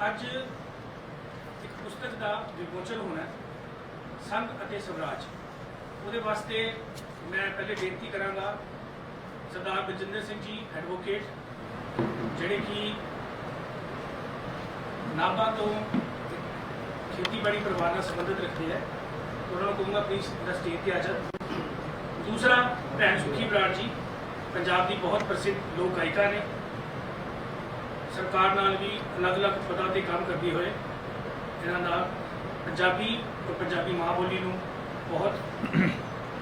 अज एक पुस्तक का विमोचन होना संघ अते स्वराज। वो वास्ते मैं पहले बेनती कराँगा सरदार बलजिंदर सिंह जी एडवोकेट जिहड़े कि नाभा तो खेतीबाड़ी परिवार संबंधित रखते हैं, तो उन्होंने कहूँगा प्लीज़ मेरा स्टेज पर आ जाए। दूसरा भैन सुखी बराड़ जी पंजाब की बहुत प्रसिद्ध लोक गायिका ने, सरकार नाल भी अलग अलग पदां ते काम करते हुए इन्हां दा पंजाबी और पंजाबी माँ बोली नूं बहुत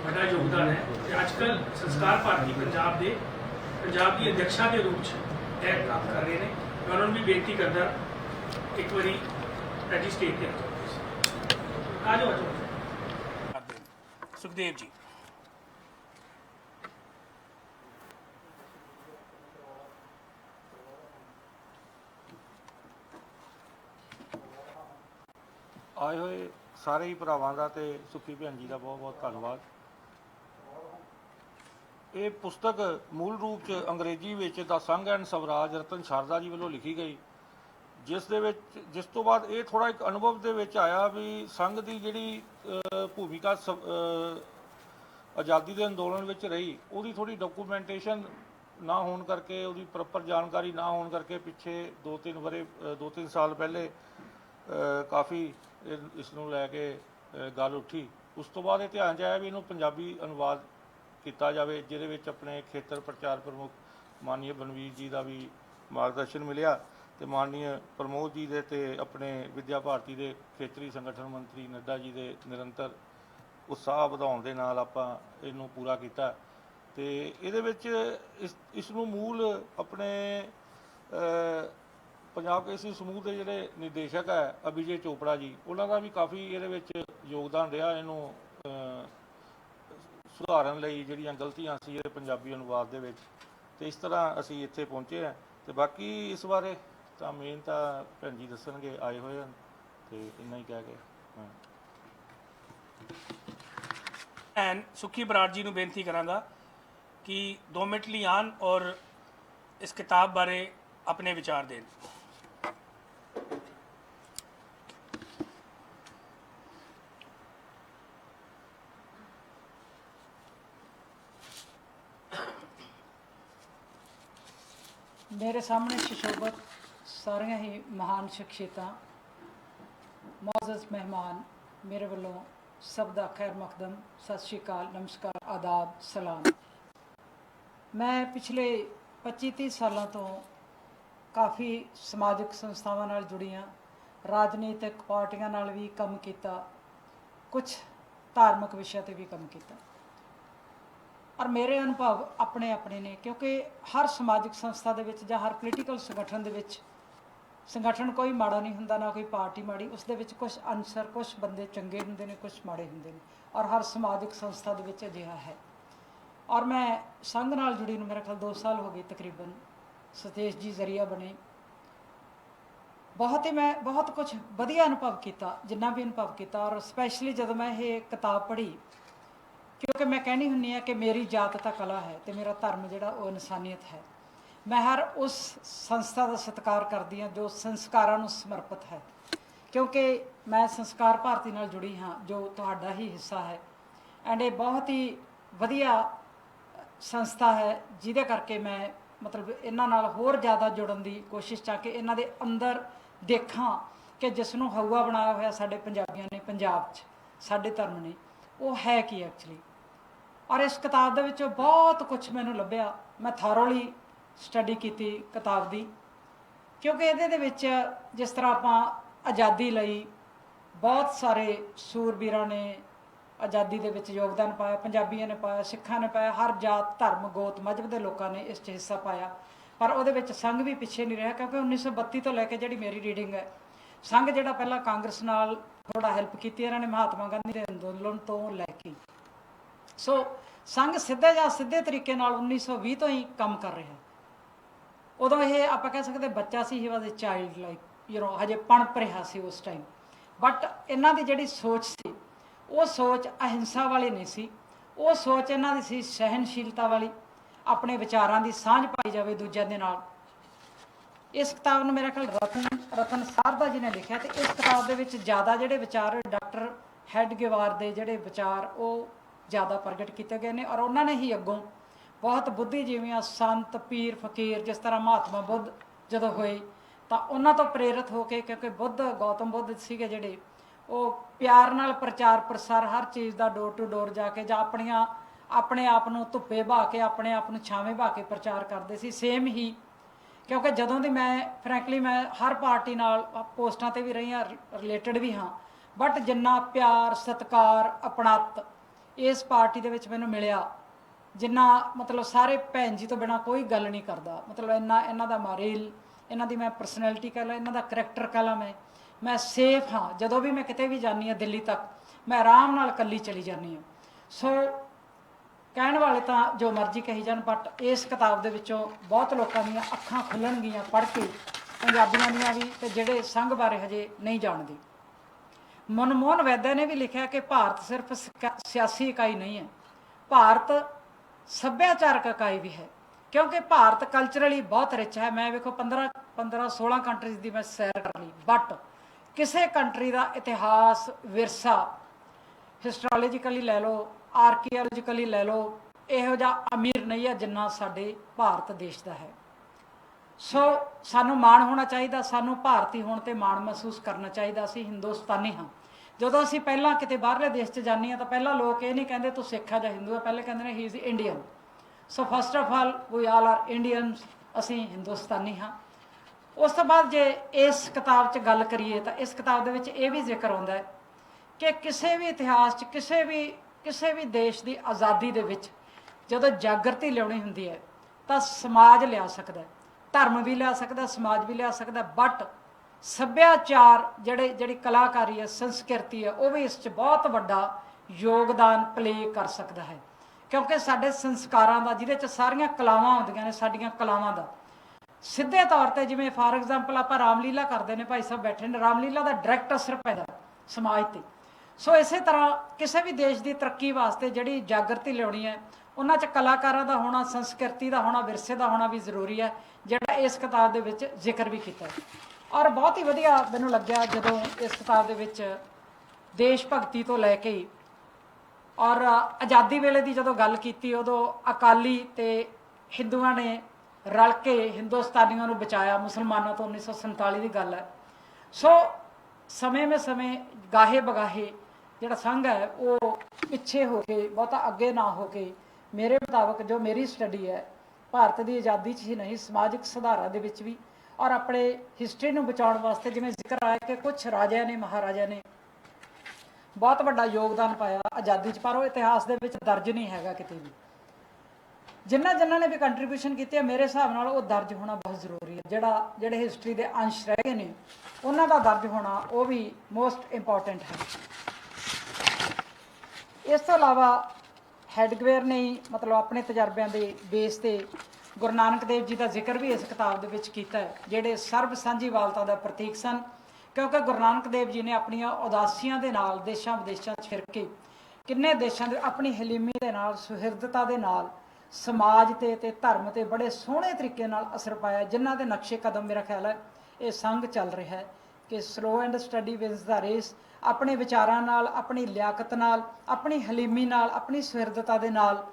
बड़ा योगदान है। आजकल संस्कार भारती पंजाब की अध्यक्षा के रूप में यह काम कर रहे हैं। मैं उन्होंने भी बेनती करता एक बारी जी स्टेज पे आ जाओ। सुखदेव जी आए हुए सारे ही भरावां दा ते सुखी भैन जी का बहुत बहुत धन्यवाद। ये पुस्तक मूल रूप से अंग्रेजी में द संघ एंड स्वराज रतन शारदा जी वालों लिखी गई, जिस तो बाद ये थोड़ा एक अनुभव दे विच आया भी संघ की जिहड़ी भूमिका आज़ादी के अंदोलन में रही, उसकी थोड़ी डॉक्यूमेंटेशन ना होने करके, उसकी प्रॉपर जानकारी ना होने करके पिछे 2-3 साल पहले काफ़ी इसनों लैके गल उठी। उस तो बाद ध्यान च आया भी इनू पंजाबी अनुवाद किया जाए, जिहदे विच अपने खेतर प्रचार प्रमुख माननीय बनवीर जी का भी मार्गदर्शन मिलिया, तो माननीय प्रमोद जी दे ते अपने विद्या भारती के खेतरी संगठन मंत्री नड्डा जी के निरंतर उत्साह वधाउण दे नाल आपां इनू पूरा किया। तो ये इसनू मूल अपने पंजाब केसरी समूह के जोड़े निर्देशक है अभिजय चोपड़ा जी, उन्होंने भी काफ़ी ये योगदान रहा इनू सुधारन लई जिहड़ियां गलतियां सी ये पंजाबी अनुवाद दे विच। ते इस तरह असी इत्थे पहुँचे हैं। तो बाकी इस बारे तो मेन तो भैन जी दसणगे आए हुए हैं, तो इन्ना ही कह के भैन सुखी बराड़ जी नूं बेनती करांगा कि 2 मिनट लिए आन और इस किताब बारे अपने विचार दें। मेरे सामने सुशोभित सारिया ही महान शख्सियतां, मौजूद मेहमान, मेरे वालों सब दा खैर मकदम, सत श्री अकाल, नमस्कार, आदाब, सलाम। मैं पिछले 25-30 सालों तो काफ़ी समाजिक संस्थावां नाल जुड़ी हाँ, राजनीतिक पार्टियां नाल भी काम किया, कुछ धार्मिक विषय पर भी काम किया, और मेरे अनुभव अपने अपने ने, क्योंकि हर समाजिक संस्था दे विच जां हर पोलीटिकल संगठन दे विच संगठन कोई माड़ा नहीं हुंदा, ना कोई पार्टी माड़ी, उस दे विच कुछ अंसर, कुछ बंदे चंगे हुंदे ने, कुछ माड़े हुंदे ने, और हर समाजिक संस्था दे विच अजिहा है। और मैं संघ नाल जुड़ी नूं मेरे ख्याल 2 साल हो गए तकरीबन, सतेश जी जरिया बने, मैं बहुत कुछ वधिया अनुभव किया, जिन्ना भी अनुभव किया। और स्पैशली जब मैं ये किताब पढ़ी, क्योंकि मैं कहनी हुन्नी है कि मेरी जात तो कला है, तो मेरा धर्म जिहड़ा वो इंसानियत है। मैं हर उस संस्था का सत्कार करती हाँ जो संस्कारां नूं समर्पित है, क्योंकि मैं संस्कार भारती नाल जुड़ी हाँ जो तुहाडा ही हिस्सा है। एंड ये बहुत ही वधिया संस्था है, जिहदे करके मैं मतलब इन्हां नाल होर ज़्यादा जुड़न की कोशिश चाह के इन्हां दे अंदर देखा कि जिसनों हवा बनाया होया साडे पंजाबियां ने, पंजाब च साडे धर्म ने, वो है कि एक्चुअली। और इस किताब दे विचों बहुत कुछ मैनूं लभ्या। मैं थारोली स्टडी की किताब की, क्योंकि ये जिस तरह आप आज़ादी लई बहुत सारे सूरबीरां ने आज़ादी दे विच योगदान पाया, पंजाबियों ने पाया, सिखां ने पाया, हर जात धर्म गोत मजहब के लोगों ने इस हिस्सा पाया। पर वो संघ भी पिछे नहीं रहा, क्योंकि 1932 तो लैके जी मेरी रीडिंग है, संघ जो पहला कांग्रेस नाल थोड़ा हैल्प की इन्होंने महात्मा गांधी के अंदोलन तो लैके। सो संघ सीधे या सीधे तरीके 1920 तो ही काम कर रहा। उदों ये आप कह सकते बच्चा सी, he was a child like हजे पणप रहा सी उस टाइम। बट इन्हों की जी सोच सी ਉਹ ਸੋਚ ਅਹਿੰਸਾ ਵਾਲੀ ਨਹੀਂ ਸੀ, ਉਹ ਸੋਚ ਇਹਨਾਂ ਦੀ ਸੀ ਸਹਿਨਸ਼ੀਲਤਾ ਵਾਲੀ, ਆਪਣੇ ਵਿਚਾਰਾਂ ਦੀ ਸਾਂਝ ਪਾਈ ਜਾਵੇ ਦੂਜਿਆਂ ਦੇ ਨਾਲ। ਇਸ ਕਿਤਾਬ ਨੂੰ ਮੇਰਾ ਖਿਆਲ ਰਤਨ ਸਾਰਦਾ ਜੀ ਨੇ ਲਿਖਿਆ, ਤੇ ਇਸ ਕਿਤਾਬ ਦੇ ਵਿੱਚ ਜ਼ਿਆਦਾ ਜਿਹੜੇ ਵਿਚਾਰ ਡਾਕਟਰ ਹੈਡਗੇਵਾਰ ਦੇ ਜਿਹੜੇ ਵਿਚਾਰ ਉਹ ਜ਼ਿਆਦਾ ਪ੍ਰਗਟ ਕੀਤੇ ਗਏ ਨੇ, ਔਰ ਉਹਨਾਂ ਨੇ ਹੀ ਅੱਗੋਂ ਬਹੁਤ ਬੁੱਧੀਜੀਵੀਆਂ, ਸੰਤ, ਪੀਰ, ਫਕੀਰ, ਜਿਸ ਤਰ੍ਹਾਂ ਮਹਾਤਮਾ ਬੁੱਧ ਜਦੋਂ ਹੋਏ ਤਾਂ ਉਹਨਾਂ ਤੋਂ ਪ੍ਰੇਰਿਤ ਹੋ ਕੇ, ਕਿਉਂਕਿ ਗੌਤਮ ਬੁੱਧ ਸੀਗੇ ਜਿਹੜੇ ਉਹ ਪਿਆਰ ਨਾਲ ਪ੍ਰਚਾਰ ਪ੍ਰਸਾਰ ਹਰ ਚੀਜ਼ ਦਾ ਡੋਰ ਟੂ ਡੋਰ ਜਾ ਕੇ, ਜਾਂ ਆਪਣੇ ਆਪ ਨੂੰ ਧੁੱਪੇ ਬਹਾ ਕੇ, ਆਪਣੇ ਆਪ ਨੂੰ ਛਾਵੇਂ ਬਹਾ ਕੇ ਪ੍ਰਚਾਰ ਕਰਦੇ ਸੀ। ਸੇਮ ਹੀ ਕਿਉਂਕਿ ਜਦੋਂ ਦੀ ਫਰੈਂਕਲੀ ਮੈਂ ਹਰ ਪਾਰਟੀ ਨਾਲ ਪੋਸਟਾਂ ਤੇ ਵੀ ਰਹੀ ਹਾਂ, ਰਿਲੇਟਡ ਵੀ ਹਾਂ, ਬਟ ਜਿੰਨਾ ਪਿਆਰ, ਸਤਿਕਾਰ, ਅਪਣੱਤ ਇਸ ਪਾਰਟੀ ਦੇ ਵਿੱਚ ਮੈਨੂੰ ਮਿਲਿਆ, ਜਿੰਨਾ ਮਤਲਬ ਸਾਰੇ ਭੈਣ ਜੀ ਤੋਂ ਬਿਨਾਂ ਕੋਈ ਗੱਲ ਨਹੀਂ ਕਰਦਾ, ਮਤਲਬ ਇਹਨਾਂ ਦਾ ਮਾਰੇਲ, ਇਹਨਾਂ ਦੀ ਮੈਂ ਪਰਸਨੈਲਿਟੀ ਕਹਿ ਲਾਂ, ਇਹਨਾਂ ਦਾ ਕਰੈਕਟਰ ਕਹਿ ਲਾਂ, ਮੈਂ ਸੇਫ ਹਾਂ। ਜਦੋਂ ਵੀ ਮੈਂ ਕਿਤੇ ਵੀ ਜਾਂਦੀ ਹਾਂ ਦਿੱਲੀ ਤੱਕ, ਮੈਂ ਆਰਾਮ ਨਾਲ ਇਕੱਲੀ ਚਲੀ ਜਾਂਦੀ ਹਾਂ। ਸੋ ਕਹਿਣ ਵਾਲੇ ਤਾਂ ਜੋ ਮਰਜ਼ੀ ਕਹੀ ਜਾਣ, ਬਟ ਇਸ ਕਿਤਾਬ ਦੇ ਵਿੱਚੋਂ ਬਹੁਤ ਲੋਕਾਂ ਦੀਆਂ ਅੱਖਾਂ ਖੁੱਲਣਗੀਆਂ ਪੜ੍ਹ ਕੇ, ਪੰਜਾਬੀਆਂ ਦੀਆਂ ਵੀ, ਤੇ ਜਿਹੜੇ ਸੰਘ ਬਾਰੇ ਹਜੇ ਨਹੀਂ ਜਾਣਦੇ। ਮਨਮੋਹਨ ਵੈਦਿਆ ਨੇ ਵੀ ਲਿਖਿਆ ਕਿ ਭਾਰਤ ਸਿਰਫ ਸਿਆਸੀ ਇਕਾਈ ਨਹੀਂ ਹੈ, ਭਾਰਤ ਸੱਭਿਆਚਾਰਕ ਇਕਾਈ ਵੀ ਹੈ, ਕਿਉਂਕਿ ਭਾਰਤ ਕਲਚਰਲੀ ਬਹੁਤ ਰਿਚ ਹੈ। ਮੈਂ ਵੇਖੋ 15-16 ਕੰਟਰੀਜ਼ ਦੀ ਮੈਂ ਸੈਰ ਕਰ ਲਈ, ਬਟ ਕਿਸੇ ਕੰਟਰੀ ਦਾ ਇਤਿਹਾਸ, ਵਿਰਸਾ, ਹਿਸਟੋਲੋਜੀਕਲੀ ਲੈ ਲਓ, ਆਰਕੀਓਲੋਜੀਕਲੀ ਲੈ ਲਓ, ਇਹੋ ਜਿਹਾ ਅਮੀਰ ਨਹੀਂ ਹੈ ਜਿੰਨਾ ਸਾਡੇ ਭਾਰਤ ਦੇਸ਼ ਦਾ ਹੈ। ਸੋ ਸਾਨੂੰ ਮਾਣ ਹੋਣਾ ਚਾਹੀਦਾ, ਸਾਨੂੰ ਭਾਰਤੀ ਹੋਣ 'ਤੇ ਮਾਣ ਮਹਿਸੂਸ ਕਰਨਾ ਚਾਹੀਦਾ। ਅਸੀਂ ਹਿੰਦੁਸਤਾਨੀ ਹਾਂ। ਜਦੋਂ ਅਸੀਂ ਪਹਿਲਾਂ ਕਿਤੇ ਬਾਹਰਲੇ ਦੇਸ਼ 'ਚ ਜਾਂਦੇ ਹਾਂ ਤਾਂ ਪਹਿਲਾਂ ਲੋਕ ਇਹ ਨਹੀਂ ਕਹਿੰਦੇ ਤੂੰ ਸਿੱਖ ਆ ਜਾਂ ਹਿੰਦੂ ਆ, ਪਹਿਲੇ ਕਹਿੰਦੇ ਨੇ he is Indian. So first of all we all are Indians, ਅਸੀਂ ਹਿੰਦੁਸਤਾਨੀ ਹਾਂ। ਉਸ ਤੋਂ ਬਾਅਦ ਜੇ ਇਸ ਕਿਤਾਬ 'ਚ ਗੱਲ ਕਰੀਏ ਤਾਂ ਇਸ ਕਿਤਾਬ ਦੇ ਵਿੱਚ ਇਹ ਵੀ ਜ਼ਿਕਰ ਆਉਂਦਾ ਹੈ ਕਿ ਕਿਸੇ ਵੀ ਇਤਿਹਾਸ 'ਚ ਕਿਸੇ ਵੀ ਦੇਸ਼ ਦੀ ਆਜ਼ਾਦੀ ਦੇ ਵਿੱਚ ਜਦੋਂ ਜਾਗਰਤੀ ਲਿਆਉਣੀ ਹੁੰਦੀ ਹੈ ਤਾਂ ਸਮਾਜ ਲਿਆ ਸਕਦਾ, ਧਰਮ ਵੀ ਲਿਆ ਸਕਦਾ, ਸਮਾਜ ਵੀ ਲਿਆ ਸਕਦਾ, ਬਟ ਸੱਭਿਆਚਾਰ ਜਿਹੜੀ ਕਲਾਕਾਰੀ ਹੈ, ਸੰਸਕ੍ਰਿਤੀ ਹੈ, ਉਹ ਵੀ ਇਸ 'ਚ ਬਹੁਤ ਵੱਡਾ ਯੋਗਦਾਨ ਪਲੇ ਕਰ ਸਕਦਾ ਹੈ। ਕਿਉਂਕਿ ਸਾਡੇ ਸੰਸਕਾਰਾਂ ਦਾ, ਜਿਹਦੇ 'ਚ ਸਾਰੀਆਂ ਕਲਾਵਾਂ ਆਉਂਦੀਆਂ ਨੇ, ਸਾਡੀਆਂ ਕਲਾਵਾਂ ਦਾ ਸਿੱਧੇ ਤੌਰ 'ਤੇ, ਜਿਵੇਂ ਫਾਰ ਐਗਜ਼ਾਮਪਲ ਆਪਾਂ ਰਾਮਲੀਲਾ ਕਰਦੇ ਨੇ, ਭਾਈ ਸਾਹਿਬ ਬੈਠੇ ਨੇ, ਰਾਮਲੀਲਾ ਦਾ ਡਾਇਰੈਕਟ ਅਸਰ ਪੈਂਦਾ ਸਮਾਜ 'ਤੇ। ਸੋ ਇਸੇ ਤਰ੍ਹਾਂ ਕਿਸੇ ਵੀ ਦੇਸ਼ ਦੀ ਤਰੱਕੀ ਵਾਸਤੇ ਜਿਹੜੀ ਜਾਗਰਤੀ ਲਿਆਉਣੀ ਹੈ, ਉਹਨਾਂ 'ਚ ਕਲਾਕਾਰਾਂ ਦਾ ਹੋਣਾ, ਸੰਸਕ੍ਰਿਤੀ ਦਾ ਹੋਣਾ, ਵਿਰਸੇ ਦਾ ਹੋਣਾ ਵੀ ਜ਼ਰੂਰੀ ਹੈ, ਜਿਹੜਾ ਇਸ ਕਿਤਾਬ ਦੇ ਵਿੱਚ ਜ਼ਿਕਰ ਵੀ ਕੀਤਾ ਹੈ। ਔਰ ਬਹੁਤ ਹੀ ਵਧੀਆ ਮੈਨੂੰ ਲੱਗਿਆ ਜਦੋਂ ਇਸ ਕਿਤਾਬ ਦੇ ਵਿੱਚ ਦੇਸ਼ ਭਗਤੀ ਤੋਂ ਲੈ ਕੇ ਔਰ ਆਜ਼ਾਦੀ ਵੇਲੇ ਦੀ ਜਦੋਂ ਗੱਲ ਕੀਤੀ, ਉਦੋਂ ਅਕਾਲੀ ਤੇ ਹਿੰਦੂਆਂ ਨੇ ਰਲ ਕੇ ਹਿੰਦੁਸਤਾਨੀਆਂ ਨੂੰ ਬਚਾਇਆ ਮੁਸਲਮਾਨਾਂ ਤੋਂ। 1947 ਦੀ ਗੱਲ ਹੈ। ਸੋ ਸਮੇਂ ਗਾਹੇ ਬਗਾਹੇ ਜਿਹੜਾ ਸੰਘ ਹੈ ਉਹ ਪਿੱਛੇ ਹੋ ਕੇ, ਬਹੁਤਾ ਅੱਗੇ ਨਾ ਹੋ ਕੇ, ਮੇਰੇ ਮੁਤਾਬਕ ਜੋ ਮੇਰੀ ਸਟੱਡੀ ਹੈ, ਭਾਰਤ ਦੀ ਆਜ਼ਾਦੀ 'ਚ ਹੀ ਨਹੀਂ, ਸਮਾਜਿਕ ਸੁਧਾਰਾਂ ਦੇ ਵਿੱਚ ਵੀ, ਔਰ ਆਪਣੇ ਹਿਸਟਰੀ ਨੂੰ ਬਚਾਉਣ ਵਾਸਤੇ, ਜਿਵੇਂ ਜ਼ਿਕਰ ਆਇਆ ਕਿ ਕੁਛ ਰਾਜਿਆਂ ਨੇ, ਮਹਾਰਾਜਿਆਂ ਨੇ ਬਹੁਤ ਵੱਡਾ ਯੋਗਦਾਨ ਪਾਇਆ ਆਜ਼ਾਦੀ 'ਚ, ਪਰ ਉਹ ਇਤਿਹਾਸ ਦੇ ਵਿੱਚ ਦਰਜ ਨਹੀਂ ਹੈਗਾ ਕਿਤੇ ਵੀ। ਜਿਨ੍ਹਾਂ ਨੇ ਵੀ ਕੰਟਰੀਬਿਊਸ਼ਨ ਕੀਤੀ ਹੈ, ਮੇਰੇ ਹਿਸਾਬ ਨਾਲ ਉਹ ਦਰਜ ਹੋਣਾ ਬਹੁਤ ਜ਼ਰੂਰੀ ਹੈ। ਜਿਹੜੇ ਹਿਸਟਰੀ ਦੇ ਅੰਸ਼ ਰਹਿ ਗਏ ਨੇ, ਉਹਨਾਂ ਦਾ ਦਰਜ ਹੋਣਾ ਉਹ ਵੀ ਮੋਸਟ ਇੰਪੋਰਟੈਂਟ ਹੈ। ਇਸ ਤੋਂ ਇਲਾਵਾ ਹੈਡਗਵੇਅਰ ਨੇ ਮਤਲਬ ਆਪਣੇ ਤਜਰਬਿਆਂ ਦੇ ਬੇਸ 'ਤੇ ਗੁਰੂ ਨਾਨਕ ਦੇਵ ਜੀ ਦਾ ਜ਼ਿਕਰ ਵੀ ਇਸ ਕਿਤਾਬ ਦੇ ਵਿੱਚ ਕੀਤਾ ਹੈ, ਜਿਹੜੇ ਸਰਬ ਸਾਂਝੀਵਾਲਤਾ ਦਾ ਪ੍ਰਤੀਕ ਸਨ। ਕਿਉਂਕਿ ਗੁਰੂ ਨਾਨਕ ਦੇਵ ਜੀ ਨੇ ਆਪਣੀਆਂ ਉਦਾਸੀਆਂ ਦੇ ਨਾਲ ਦੇਸ਼ਾਂ ਵਿਦੇਸ਼ਾਂ 'ਚ ਫਿਰ ਕੇ ਕਿੰਨੇ ਦੇਸ਼ਾਂ ਦੇ ਆਪਣੀ ਹਲੀਮੀ ਦੇ ਨਾਲ, ਸੁਹਿਰਦਤਾ ਦੇ ਨਾਲ ਸਮਾਜ ਤੇ ਧਰਮ ਤੇ ਬੜੇ ਸੋਹਣੇ ਤਰੀਕੇ ਨਾਲ ਅਸਰ ਪਾਇਆ, ਜਿਨ੍ਹਾਂ ਦੇ ਨਕਸ਼ੇ ਕਦਮ ਮੇਰਾ ਖਿਆਲ ਹੈ ਇਹ ਸੰਘ ਚੱਲ ਰਿਹਾ ਹੈ ਕਿ slow and study wins the race. ਆਪਣੇ ਵਿਚਾਰਾਂ ਨਾਲ, ਆਪਣੀ ਲਿਆਕਤ ਨਾਲ, ਆਪਣੀ ਹਲੀਮੀ ਨਾਲ, ਆਪਣੀ ਸੁਹਿਰਦਤਾ ਦੇ ਨਾਲ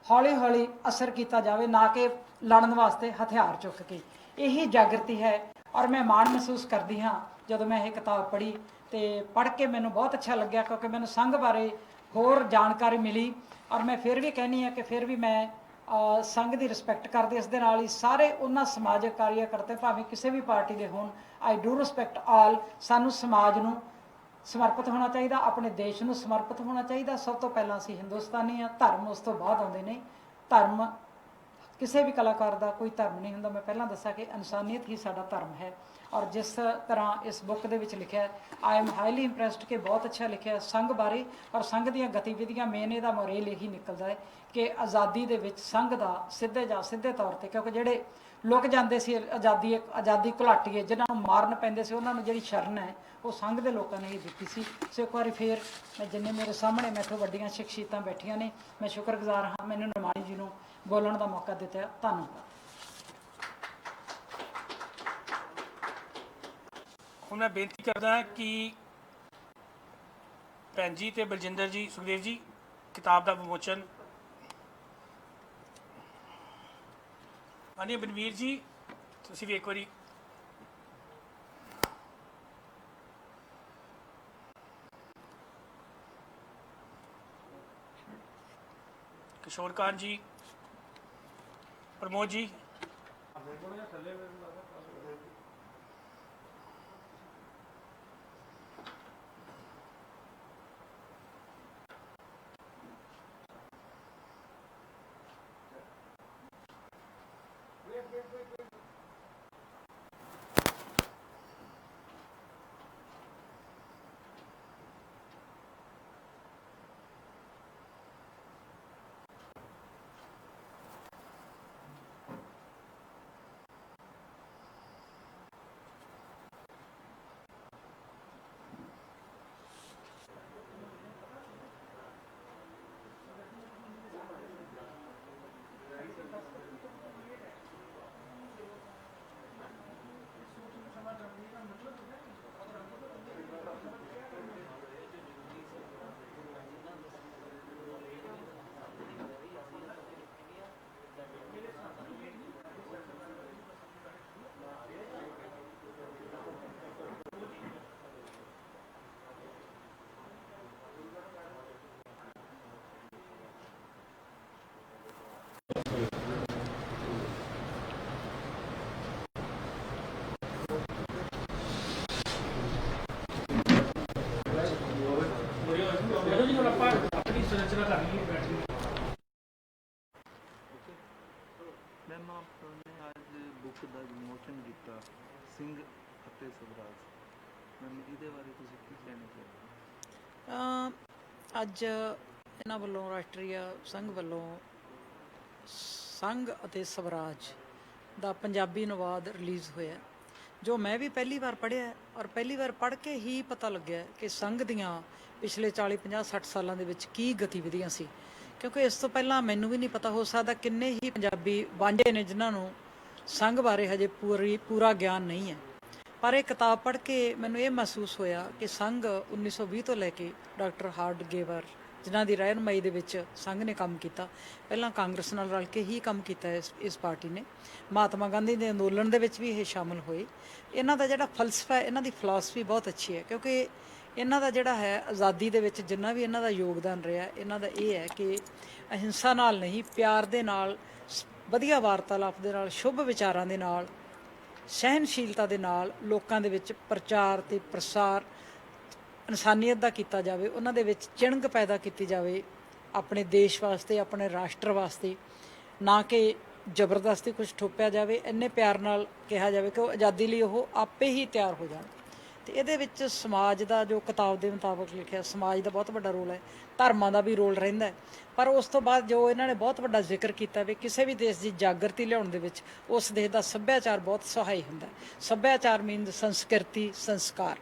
ਹੌਲੀ ਹੌਲੀ ਅਸਰ ਕੀਤਾ ਜਾਵੇ, ਨਾ ਕਿ ਲੜਨ ਵਾਸਤੇ ਹਥਿਆਰ ਚੁੱਕ ਕੇ। ਇਹੀ ਜਾਗਰਤੀ ਹੈ। ਔਰ ਮੈਂ ਮਾਣ ਮਹਿਸੂਸ ਕਰਦੀ ਹਾਂ ਜਦੋਂ ਮੈਂ ਇਹ ਕਿਤਾਬ ਪੜ੍ਹੀ, ਤੇ ਪੜ੍ਹ ਕੇ ਮੈਨੂੰ ਬਹੁਤ ਅੱਛਾ ਲੱਗਿਆ, ਕਿਉਂਕਿ ਮੈਨੂੰ ਸੰਘ ਬਾਰੇ ਹੋਰ ਜਾਣਕਾਰੀ ਮਿਲੀ। ਔਰ ਮੈਂ ਫਿਰ ਵੀ ਕਹਿੰਦੀ ਹਾਂ ਕਿ ਫਿਰ ਵੀ ਮੈਂ ਸੰਘ ਦੀ ਰਿਸਪੈਕਟ ਕਰਦੀ। ਇਸ ਦੇ ਨਾਲ ਹੀ ਸਾਰੇ ਉਹਨਾਂ ਸਮਾਜਿਕ ਕਾਰਿਆਕਰਤਾ ਭਾਵੇਂ ਕਿਸੇ ਵੀ ਪਾਰਟੀ ਦੇ ਹੋਣ, ਆਈ ਡੂ ਰਿਸਪੈਕਟ ਆਲ। ਸਾਨੂੰ ਸਮਾਜ ਨੂੰ ਸਮਰਪਿਤ ਹੋਣਾ ਚਾਹੀਦਾ, ਆਪਣੇ ਦੇਸ਼ ਨੂੰ ਸਮਰਪਿਤ ਹੋਣਾ ਚਾਹੀਦਾ। ਸਭ ਤੋਂ ਪਹਿਲਾਂ ਅਸੀਂ ਹਿੰਦੁਸਤਾਨੀ ਹਾਂ, ਧਰਮ ਉਸ ਤੋਂ ਬਾਅਦ ਆਉਂਦੇ ਨੇ। ਧਰਮ ਕਿਸੇ ਵੀ ਕਲਾਕਾਰ ਦਾ ਕੋਈ ਧਰਮ ਨਹੀਂ ਹੁੰਦਾ। ਮੈਂ ਪਹਿਲਾਂ ਦੱਸਿਆ ਕਿ ਇਨਸਾਨੀਅਤ ਹੀ ਸਾਡਾ ਧਰਮ ਹੈ। ਔਰ ਜਿਸ ਤਰ੍ਹਾਂ ਇਸ ਬੁੱਕ ਦੇ ਵਿੱਚ ਲਿਖਿਆ, ਆਈ ਐਮ ਹਾਈਲੀ ਇੰਪਰੈਸਡ ਕਿ ਬਹੁਤ ਅੱਛਾ ਲਿਖਿਆ ਸੰਘ ਬਾਰੇ ਔਰ ਸੰਘ ਦੀਆਂ ਗਤੀਵਿਧੀਆਂ। ਮੇਨ ਇਹਦਾ ਮੋਰੇਲ ਇਹੀ ਨਿਕਲਦਾ ਹੈ ਕਿ ਆਜ਼ਾਦੀ ਦੇ ਵਿੱਚ ਸੰਘ ਦਾ ਸਿੱਧੇ ਤੌਰ 'ਤੇ, ਕਿਉਂਕਿ ਜਿਹੜੇ ਲੋਕ ਜਾਂਦੇ ਸੀ ਆਜ਼ਾਦੀ ਘੁਲਾਟੀਏ ਜਿਨ੍ਹਾਂ ਨੂੰ ਮਾਰਨ ਪੈਂਦੇ ਸੀ, ਉਹਨਾਂ ਨੂੰ ਜਿਹੜੀ ਸ਼ਰਨ ਹੈ ਉਹ ਸੰਘ ਦੇ ਲੋਕਾਂ ਨੇ ਹੀ ਦਿੱਤੀ ਸੀ। ਸੋ ਇੱਕ ਵਾਰੀ ਫੇਰ ਮੈਂ ਜਿੰਨੇ ਮੇਰੇ ਸਾਹਮਣੇ ਮੈਥੋਂ ਵੱਡੀਆਂ ਸ਼ਖਸੀਅਤਾਂ ਬੈਠੀਆਂ ਨੇ, ਮੈਂ ਸ਼ੁਕਰਗੁਜ਼ਾਰ ਹਾਂ ਮੈਨੂੰ ਨਿਮਾਣੀ ਜੀ ਨੂੰ ਬੋਲਣ ਦਾ ਮੌਕਾ ਦਿੱਤਾ। ਧੰਨਵਾਦ। ਹੁਣ ਮੈਂ ਬੇਨਤੀ ਕਰਦਾ ਕਿ ਭੈਣ ਜੀ ਤੇ ਬਲਜਿੰਦਰ ਜੀ, ਸੁਖਦੇਵ ਜੀ, ਕਿਤਾਬ ਦਾ ਵਿਮੋਚਨ। ਹਾਂਜੀ ਬਨਵੀਰ ਜੀ, ਤੁਸੀਂ ਵੀ ਇੱਕ ਵਾਰੀ। किशोर कांत जी, प्रमोद जी, अपनी संरचना कर लीजिए बैठने। मैम आपने आज बुक का विमोचन किया ਸਿੰਘ ਅਤੇ ਸਵਰਾਜ। ਮੈਮ ਇਹਦੇ ਬਾਰੇ ਤੁਸੀਂ ਕੀ ਕਹਿਣਾ ਚਾਹੁੰਦੇ? ਅੱਜ ਇਹਨਾਂ ਵੱਲੋਂ ਰਾਸ਼ਟਰੀ ਸੰਘ ਵੱਲੋਂ ਸੰਘ ਅਤੇ ਸਵਰਾਜ ਦਾ ਪੰਜਾਬੀ ਅਨੁਵਾਦ ਰਿਲੀਜ਼ ਹੋਇਆ, ਜੋ ਮੈਂ ਵੀ ਪਹਿਲੀ ਵਾਰ ਪੜ੍ਹਿਆ ਔਰ ਪਹਿਲੀ ਵਾਰ ਪੜ੍ਹ ਕੇ ਹੀ ਪਤਾ ਲੱਗਿਆ ਕਿ ਸੰਘ ਦੀਆਂ ਪਿਛਲੇ 40 50 60 ਸਾਲਾਂ ਦੇ ਵਿੱਚ ਕੀ ਗਤੀਵਿਧੀਆਂ ਸੀ, ਕਿਉਂਕਿ ਇਸ ਤੋਂ ਪਹਿਲਾਂ ਮੈਨੂੰ ਵੀ ਨਹੀਂ ਪਤਾ, ਹੋ ਸਕਦਾ ਕਿੰਨੇ ਹੀ ਪੰਜਾਬੀ ਵਾਂਝੇ ਨੇ ਜਿਨ੍ਹਾਂ ਨੂੰ ਸੰਘ ਬਾਰੇ ਹਜੇ ਪੂਰਾ ਗਿਆਨ ਨਹੀਂ ਹੈ। ਪਰ ਇਹ ਕਿਤਾਬ ਪੜ੍ਹ ਕੇ ਮੈਨੂੰ ਇਹ ਮਹਿਸੂਸ ਹੋਇਆ ਕਿ ਸੰਘ 1920 ਤੋਂ ਲੈ ਕੇ ਡਾਕਟਰ ਹਾਰਡਗੇਵਰ ਜਿਨ੍ਹਾਂ ਦੀ ਰਹਿਨੁਮਾਈ ਦੇ ਵਿੱਚ ਸੰਘ ਨੇ ਕੰਮ ਕੀਤਾ, ਪਹਿਲਾਂ ਕਾਂਗਰਸ ਨਾਲ ਰਲ ਕੇ ਹੀ ਕੰਮ ਕੀਤਾ ਇਸ ਪਾਰਟੀ ਨੇ, ਮਹਾਤਮਾ ਗਾਂਧੀ ਦੇ ਅੰਦੋਲਨ ਦੇ ਵਿੱਚ ਵੀ ਇਹ ਸ਼ਾਮਲ ਹੋਏ। ਇਹਨਾਂ ਦਾ ਜਿਹੜਾ ਫਲਸਫਾ ਹੈ, ਇਹਨਾਂ ਦੀ ਫਿਲਾਸਫੀ ਬਹੁਤ ਅੱਛੀ ਹੈ, ਕਿਉਂਕਿ ਇਹਨਾਂ ਦਾ ਜਿਹੜਾ ਹੈ ਆਜ਼ਾਦੀ ਦੇ ਵਿੱਚ ਜਿੰਨਾ ਵੀ ਇਹਨਾਂ ਦਾ ਯੋਗਦਾਨ ਰਿਹਾ, ਇਹਨਾਂ ਦਾ ਇਹ ਹੈ ਕਿ ਅਹਿੰਸਾ ਨਾਲ ਨਹੀਂ, ਪਿਆਰ ਦੇ ਨਾਲ, ਵਧੀਆ ਵਾਰਤਾਲਾਪ ਦੇ ਨਾਲ, ਸ਼ੁਭ ਵਿਚਾਰਾਂ ਦੇ ਨਾਲ, ਸਹਿਨਸ਼ੀਲਤਾ ਦੇ ਨਾਲ ਲੋਕਾਂ ਦੇ ਵਿੱਚ ਪ੍ਰਚਾਰ ਤੇ ਪ੍ਰਸਾਰ ਇਨਸਾਨੀਅਤ ਦਾ ਕੀਤਾ ਜਾਵੇ, ਉਹਨਾਂ ਦੇ ਵਿੱਚ ਚਿਣਗ ਪੈਦਾ ਕੀਤੀ ਜਾਵੇ ਆਪਣੇ ਦੇਸ਼ ਵਾਸਤੇ, ਆਪਣੇ ਰਾਸ਼ਟਰ ਵਾਸਤੇ, ਨਾ ਕਿ ਜ਼ਬਰਦਸਤੀ ਕੁਝ ਥੋਪਿਆ ਜਾਵੇ, ਇੰਨੇ ਪਿਆਰ ਨਾਲ ਕਿਹਾ ਜਾਵੇ ਕਿ ਉਹ ਆਜ਼ਾਦੀ ਲਈ ਉਹ ਆਪੇ ਹੀ ਤਿਆਰ ਹੋ ਜਾਣ। ਤੇ ਇਹਦੇ ਵਿੱਚ ਸਮਾਜ ਦਾ, ਜੋ ਕਿਤਾਬ ਦੇ ਮੁਤਾਬਕ ਲਿਖਿਆ, ਸਮਾਜ ਦਾ ਬਹੁਤ ਵੱਡਾ ਰੋਲ ਹੈ, ਧਰਮਾਂ ਦਾ ਵੀ ਰੋਲ ਰਹਿੰਦਾ ਹੈ, ਪਰ ਉਸ ਤੋਂ ਬਾਅਦ ਜੋ ਇਹਨਾਂ ਨੇ ਬਹੁਤ ਵੱਡਾ ਜ਼ਿਕਰ ਕੀਤਾ ਵੀ ਕਿਸੇ ਵੀ ਦੇਸ਼ ਦੀ ਜਾਗਰਤੀ ਲਿਆਉਣ ਦੇ ਵਿੱਚ ਉਸ ਦੇਸ਼ ਦਾ ਸੱਭਿਆਚਾਰ ਬਹੁਤ ਸਹਾਈ ਹੁੰਦਾ। ਸੱਭਿਆਚਾਰ ਮੀਨਜ਼ ਸੰਸਕ੍ਰਿਤੀ, ਸੰਸਕਾਰ,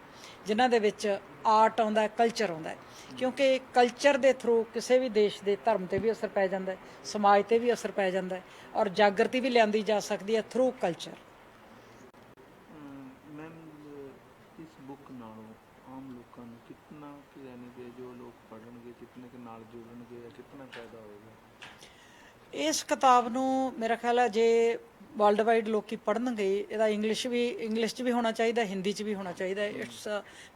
ਜਿਨ੍ਹਾਂ ਦੇ ਵਿੱਚ ਆਰਟ ਆਉਂਦਾ, ਕਲਚਰ ਆਉਂਦਾ, ਕਿਉਂਕਿ ਕਲਚਰ ਦੇ ਥਰੂ ਕਿਸੇ ਵੀ ਦੇਸ਼ ਦੇ ਧਰਮ 'ਤੇ ਵੀ ਅਸਰ ਪੈ ਜਾਂਦਾ, ਸਮਾਜ 'ਤੇ ਵੀ ਅਸਰ ਪੈ ਜਾਂਦਾ, ਔਰ ਜਾਗਰਤੀ ਵੀ ਲਿਆਂਦੀ ਜਾ ਸਕਦੀ ਹੈ ਥਰੂ ਕਲਚਰ। ਮੈਮ ਇਸ ਬੁੱਕ ਨਾਲੋਂ ਆਮ ਲੋਕਾਂ ਨੂੰ ਕਿੰਨਾ ਕੁ, ਯਾਨੀ ਕਿ ਜੋ ਲੋਕ ਪੜ੍ਹਨਗੇ ਕਿਤਨੇ ਕੁ ਨਾਲ ਜੁੜਨਗੇ ਜਾਂ ਕਿੰਨਾ ਫਾਇਦਾ ਹੋਏਗਾ ਇਸ ਕਿਤਾਬ ਨੂੰ? ਮੇਰਾ ਖਿਆਲ ਹੈ ਜੇ ਵਰਲਡ ਵਾਈਡ ਲੋਕੀ ਪੜ੍ਹਨਗੇ, ਇਹਦਾ ਇੰਗਲਿਸ਼ 'ਚ ਵੀ ਹੋਣਾ ਚਾਹੀਦਾ, ਹਿੰਦੀ 'ਚ ਵੀ ਹੋਣਾ ਚਾਹੀਦਾ। ਇਟਸ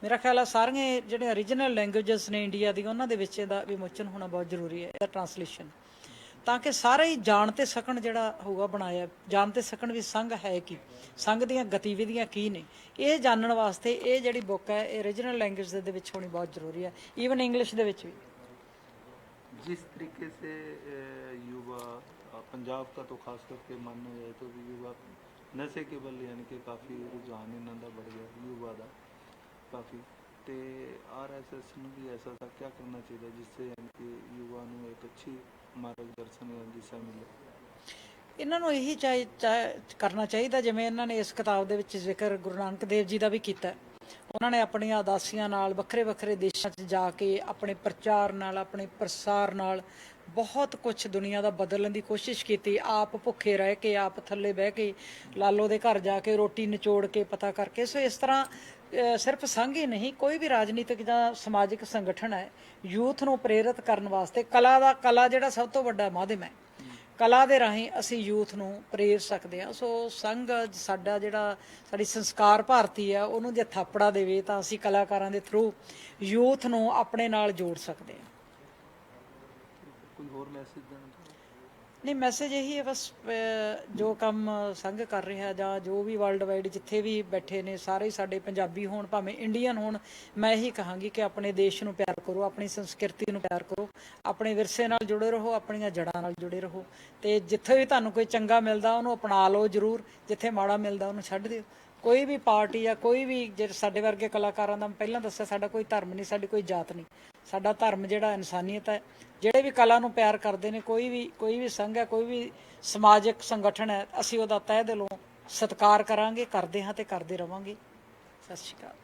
ਮੇਰਾ ਖਿਆਲ ਹੈ ਸਾਰੀਆਂ ਜਿਹੜੇ ਓਰੀਜਨਲ ਲੈਂਗੁਏਜਸ ਨੇ ਇੰਡੀਆ ਦੀਆਂ, ਉਹਨਾਂ ਦੇ ਵਿੱਚ ਇਹਦਾ ਵਿਮੋਚਨ ਹੋਣਾ ਬਹੁਤ ਜ਼ਰੂਰੀ ਹੈ, ਇਹਦਾ ਟਰਾਂਸਲੇਸ਼ਨ, ਤਾਂ ਕਿ ਸਾਰੇ ਹੀ ਜਾਣ ਤੇ ਸਕਣ, ਜਿਹੜਾ ਹੋਊਗਾ ਬਣਾਇਆ ਜਾਣ ਤੇ ਸਕਣ ਵੀ ਸੰਘ ਹੈ ਕੀ, ਸੰਘ ਦੀਆਂ ਗਤੀਵਿਧੀਆਂ ਕੀ ਨੇ, ਇਹ ਜਾਣਨ ਵਾਸਤੇ ਇਹ ਜਿਹੜੀ ਬੁੱਕ ਹੈ ਇਹ ਓਰੀਜਨਲ ਲੈਂਗੁਏਜ ਦੇ ਵਿੱਚ ਹੋਣੀ ਬਹੁਤ ਜ਼ਰੂਰੀ ਹੈ, ਈਵਨ ਇੰਗਲਿਸ਼ ਦੇ ਵਿੱਚ ਵੀ। जिस तरीके से युवा पंजाब का तो खास करके मानना जाए तो भी युवा नशे के बल यानी कि काफ़ी रुझान इन्हों का बढ़ गया युवा का काफ़ी, तो RSS ਨੂੰ भी ऐसा था क्या करना चाहिए जिससे यानी कि युवा ਨੂੰ एक अच्छी मार्गदर्शन या दिशा मिले? ਇਹਨਾਂ ਨੂੰ ਇਹੀ ਕਰਨਾ ਚਾਹੀਦਾ ਜਿਵੇਂ ਇਹਨਾਂ ਨੇ ਇਸ ਕਿਤਾਬ ਦੇ ਵਿੱਚ ਜ਼ਿਕਰ ਗੁਰੂ ਨਾਨਕ ਦੇਵ ਜੀ ਦਾ ਵੀ ਕੀਤਾ। ਉਹਨਾਂ ਨੇ ਆਪਣੀਆਂ ਉਦਾਸੀਆਂ ਨਾਲ ਵੱਖਰੇ ਵੱਖਰੇ ਦੇਸ਼ਾਂ 'ਚ ਜਾ ਕੇ ਆਪਣੇ ਪ੍ਰਚਾਰ ਨਾਲ, ਆਪਣੇ ਪ੍ਰਸਾਰ ਨਾਲ ਬਹੁਤ ਕੁਝ ਦੁਨੀਆ ਦਾ ਬਦਲਣ ਦੀ ਕੋਸ਼ਿਸ਼ ਕੀਤੀ। ਆਪ ਭੁੱਖੇ ਰਹਿ ਕੇ, ਆਪ ਥੱਲੇ ਬਹਿ ਕੇ, ਲਾਲੋ ਦੇ ਘਰ ਜਾ ਕੇ ਰੋਟੀ ਨਿਚੋੜ ਕੇ ਪਤਾ ਕਰਕੇ। ਸੋ ਇਸ ਤਰ੍ਹਾਂ ਸਿਰਫ ਸੰਘ ਹੀ ਨਹੀਂ, ਕੋਈ ਵੀ ਰਾਜਨੀਤਿਕ ਜਾਂ ਸਮਾਜਿਕ ਸੰਗਠਨ ਹੈ, ਯੂਥ ਨੂੰ ਪ੍ਰੇਰਿਤ ਕਰਨ ਵਾਸਤੇ ਕਲਾ ਜਿਹੜਾ ਸਭ ਤੋਂ ਵੱਡਾ ਮਾਧਿਅਮ ਹੈ, ਕਲਾ ਦੇ ਰਾਹੀਂ ਅਸੀਂ ਯੂਥ ਨੂੰ ਪ੍ਰੇਰ ਸਕਦੇ ਹਾਂ। ਸੋ ਸੰਘ ਸਾਡਾ ਜਿਹੜਾ ਸਾਡੀ ਸੰਸਕਾਰ ਭਾਰਤੀ ਆ ਉਹਨੂੰ ਜੇ ਥਾਪੜਾ ਦੇਵੇ ਤਾਂ ਅਸੀਂ ਕਲਾਕਾਰਾਂ ਦੇ ਥਰੂ ਯੂਥ ਨੂੰ ਆਪਣੇ ਨਾਲ ਜੋੜ ਸਕਦੇ ਹਾਂ। कोई और मैसेज देना चाहो? ਨਹੀਂ, ਮੈਸੇਜ ਇਹੀ ਹੈ ਬਸ, ਜੋ ਕੰਮ ਸੰਘ ਕਰ ਰਿਹਾ ਜਾਂ ਜੋ ਵੀ ਵਰਲਡ ਵਾਈਡ ਜਿੱਥੇ ਵੀ ਬੈਠੇ ਨੇ ਸਾਰੇ ਸਾਡੇ ਪੰਜਾਬੀ ਹੋਣ ਭਾਵੇਂ ਇੰਡੀਅਨ ਹੋਣ, ਮੈਂ ਇਹੀ ਕਹਾਂਗੀ ਕਿ ਆਪਣੇ ਦੇਸ਼ ਨੂੰ ਪਿਆਰ ਕਰੋ, ਆਪਣੀ ਸੰਸਕ੍ਰਿਤੀ ਨੂੰ ਪਿਆਰ ਕਰੋ, ਆਪਣੇ ਵਿਰਸੇ ਨਾਲ ਜੁੜੇ ਰਹੋ, ਆਪਣੀਆਂ ਜੜ੍ਹਾਂ ਨਾਲ ਜੁੜੇ ਰਹੋ, ਤੇ ਜਿੱਥੇ ਵੀ ਤੁਹਾਨੂੰ ਕੋਈ ਚੰਗਾ ਮਿਲਦਾ ਉਹਨੂੰ ਅਪਣਾ ਲਓ ਜ਼ਰੂਰ, ਜਿੱਥੇ ਮਾੜਾ ਮਿਲਦਾ ਉਹਨੂੰ ਛੱਡ ਦਿਓ। ਕੋਈ ਵੀ ਪਾਰਟੀ ਜਾਂ ਕੋਈ ਵੀ, ਜੇ ਸਾਡੇ ਵਰਗੇ ਕਲਾਕਾਰਾਂ ਦਾ ਪਹਿਲਾਂ ਦੱਸਿਆ, ਸਾਡਾ ਕੋਈ ਧਰਮ ਨਹੀਂ, ਸਾਡੀ ਕੋਈ ਜਾਤ ਨਹੀਂ, ਸਾਡਾ ਧਰਮ ਜਿਹੜਾ ਇਨਸਾਨੀਅਤ ਹੈ। ਜਿਹੜੇ ਵੀ ਕਲਾ ਨੂੰ ਪਿਆਰ ਕਰਦੇ ਨੇ, ਕੋਈ ਵੀ ਸੰਘ ਹੈ, ਕੋਈ ਵੀ ਸਮਾਜਿਕ ਸੰਗਠਨ ਹੈ, ਅਸੀਂ ਉਹਦਾ ਤਹਿ ਦਿਲੋਂ ਸਤਿਕਾਰ ਕਰਾਂਗੇ, ਕਰਦੇ ਹਾਂ ਤੇ ਕਰਦੇ ਰਵਾਂਗੇ। ਸਤਿ ਸ਼੍ਰੀ ਅਕਾਲ।